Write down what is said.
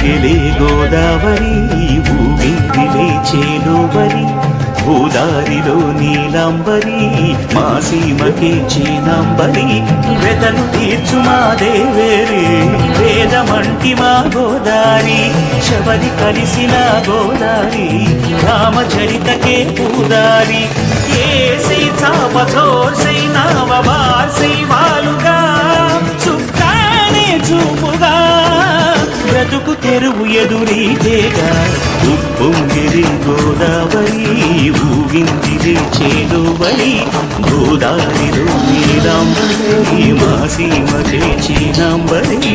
ఉప్పొంగెలే గోదావరి ఊగిందిలే చేలోబరి భూదారిలో నీలాంబరి మా సీమకే చీనాంబరి వెతలు తీర్చు మా దేవేరి వేదమంటి మా గోదారి శబరి కలిసిన గోదారి రామచరితకే పూదారి ఏసై చాపచోర్సై నావవార్సై వాలుగా చుక్కానే చూపుగా బ్రతుకు తెరువు ఎదురీతేగా ఉప్పొంగిరి గోదావరి ఊగిందిరి చేలోబరి గోదారిలో నీలాంబరి మా సీమ చీనాంబరి